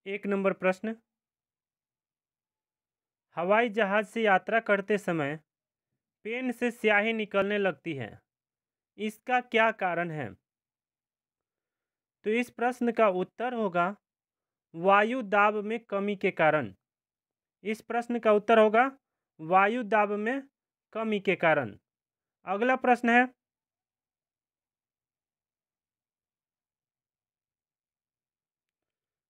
एक नंबर प्रश्न, हवाई जहाज से यात्रा करते समय पेन से स्याही निकलने लगती है, इसका क्या कारण है? तो इस प्रश्न का उत्तर होगा वायु दाब में कमी के कारण। इस प्रश्न का उत्तर होगा वायु दाब में कमी के कारण। अगला प्रश्न है,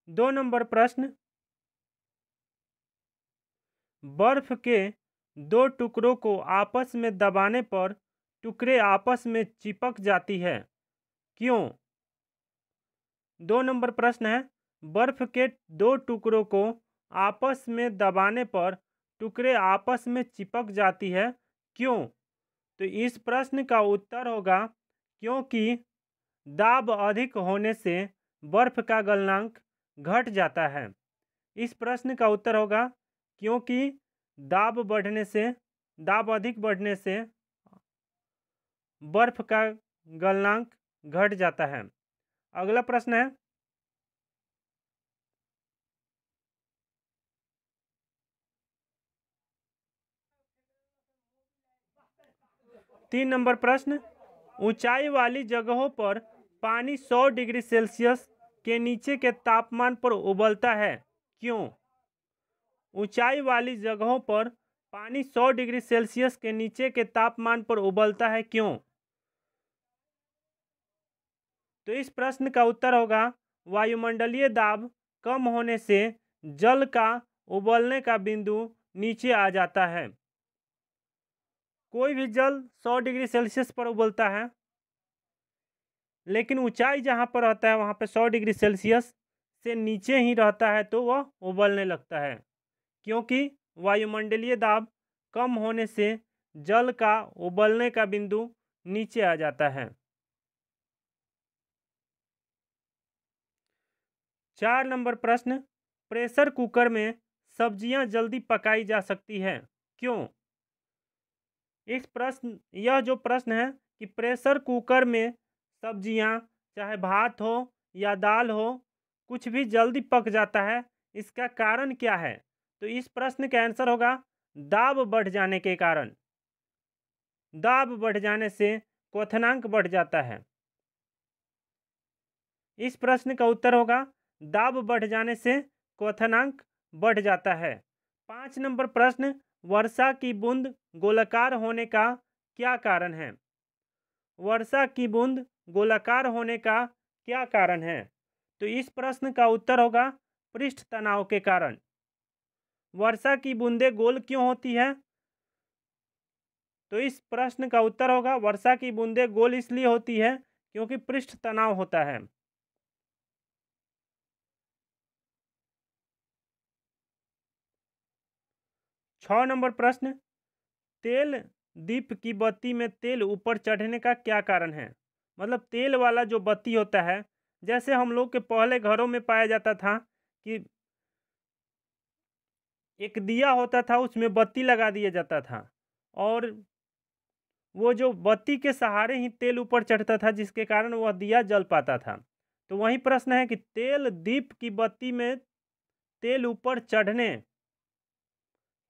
दो नंबर प्रश्न, बर्फ के दो टुकड़ों को आपस में दबाने पर टुकड़े आपस में चिपक जाती है, क्यों? दो नंबर प्रश्न है, बर्फ के दो टुकड़ों को आपस में दबाने पर टुकड़े आपस में चिपक जाती है, क्यों? तो इस प्रश्न का उत्तर होगा क्योंकि दाब अधिक होने से बर्फ का गलनांक घट जाता है। इस प्रश्न का उत्तर होगा क्योंकि दाब अधिक बढ़ने से बर्फ का गलनांक घट जाता है। अगला प्रश्न है, तीन नंबर प्रश्न, ऊंचाई वाली जगहों पर पानी 100 डिग्री सेल्सियस के नीचे के तापमान पर उबलता है, क्यों? ऊंचाई वाली जगहों पर पानी 100 डिग्री सेल्सियस के नीचे के तापमान पर उबलता है, क्यों? तो इस प्रश्न का उत्तर होगा वायुमंडलीय दाब कम होने से जल का उबलने का बिंदु नीचे आ जाता है। कोई भी जल 100 डिग्री सेल्सियस पर उबलता है, लेकिन ऊंचाई जहाँ पर रहता है वहाँ पे 100 डिग्री सेल्सियस से नीचे ही रहता है तो वह उबलने लगता है, क्योंकि वायुमंडलीय दाब कम होने से जल का उबलने का बिंदु नीचे आ जाता है। 4 नंबर प्रश्न, प्रेशर कुकर में सब्जियां जल्दी पकाई जा सकती है, क्यों? यह जो प्रश्न है कि प्रेशर कुकर में सब्जियां चाहे भात हो या दाल हो कुछ भी जल्दी पक जाता है, इसका कारण क्या है? तो इस प्रश्न का आंसर होगा दाब बढ़ जाने के कारण। दाब बढ़ जाने से क्वथनांक बढ़ जाता है। इस प्रश्न का उत्तर होगा दाब बढ़ जाने से क्वथनांक बढ़ जाता है। 5 नंबर प्रश्न, वर्षा की बूंद गोलाकार होने का क्या कारण है? वर्षा की बूंद गोलाकार होने का क्या कारण है? तो इस प्रश्न का उत्तर होगा पृष्ठ तनाव के कारण। वर्षा की बूंदें गोल क्यों होती है? तो इस प्रश्न का उत्तर होगा वर्षा की बूंदें गोल इसलिए होती है क्योंकि पृष्ठ तनाव होता है। 6 नंबर प्रश्न, तेल दीप की बत्ती में तेल ऊपर चढ़ने का क्या कारण है? मतलब तेल वाला जो बत्ती होता है, जैसे हम लोग के पहले घरों में पाया जाता था कि एक दिया होता था, उसमें बत्ती लगा दिया जाता था और वो जो बत्ती के सहारे ही तेल ऊपर चढ़ता था, जिसके कारण वह दिया जल पाता था। तो वही प्रश्न है कि तेल दीप की बत्ती में तेल ऊपर चढ़ने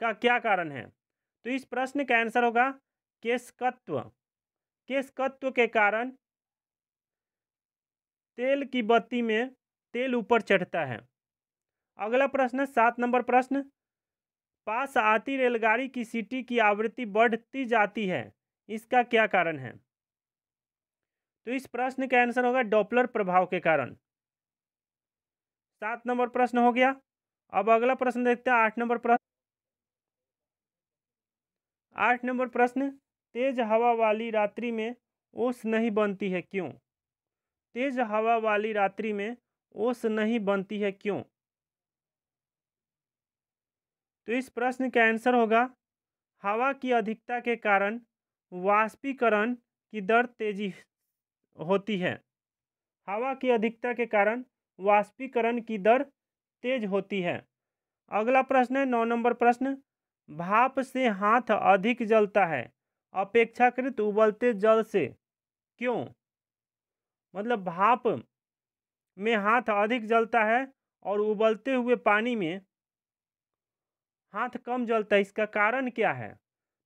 का क्या कारण है? तो इस प्रश्न का आंसर होगा केशकत्व। केशकत्व के कारण तेल की बत्ती में तेल ऊपर चढ़ता है। अगला प्रश्न, 7 नंबर प्रश्न, पास आती रेलगाड़ी की सीटी की आवृत्ति बढ़ती जाती है, इसका क्या कारण है? तो इस प्रश्न का आंसर होगा डॉपलर प्रभाव के कारण। 7 नंबर प्रश्न हो गया। अब अगला प्रश्न देखते हैं, 8 नंबर प्रश्न। 8 नंबर प्रश्न, तेज हवा वाली रात्रि में ओस नहीं बनती है, क्यों? तेज हवा वाली रात्रि में ओस नहीं बनती है, क्यों? तो इस प्रश्न का आंसर होगा हवा की अधिकता के कारण वाष्पीकरण की दर तेजी होती है। हवा की अधिकता के कारण वाष्पीकरण की दर तेज होती है। अगला प्रश्न है 9 नंबर प्रश्न, भाप से हाथ अधिक जलता है अपेक्षाकृत उबलते जल से, क्यों? मतलब भाप में हाथ अधिक जलता है और उबलते हुए पानी में हाथ कम जलता है, इसका कारण क्या है?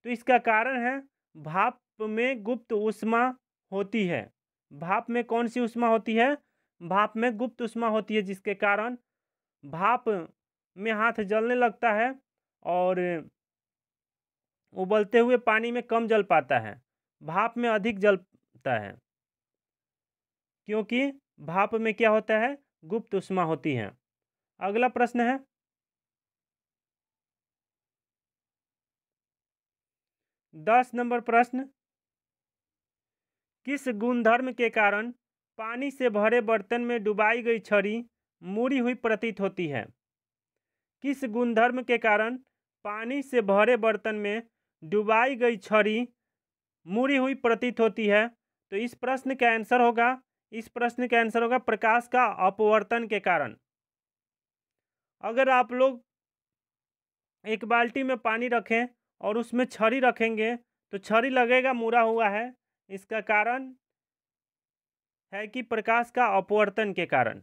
तो इसका कारण है भाप में गुप्त ऊष्मा होती है। भाप में कौन सी ऊष्मा होती है? भाप में गुप्त ऊष्मा होती है, जिसके कारण भाप में हाथ जलने लगता है और उबलते हुए पानी में कम जल पाता है, भाप में अधिक जलता है, क्योंकि भाप में क्या होता है? गुप्त ऊष्मा होती है। अगला प्रश्न है 10 नंबर प्रश्न, किस गुणधर्म के कारण पानी से भरे बर्तन में डुबाई गई छड़ी मुड़ी हुई प्रतीत होती है? किस गुणधर्म के कारण पानी से भरे बर्तन में डुबाई गई छड़ी मुड़ी हुई प्रतीत होती है? तो इस प्रश्न का आंसर होगा प्रकाश का अपवर्तन के कारण। अगर आप लोग एक बाल्टी में पानी रखें और उसमें छड़ी रखेंगे तो छड़ी लगेगा मुड़ा हुआ है, इसका कारण है कि प्रकाश का अपवर्तन के कारण।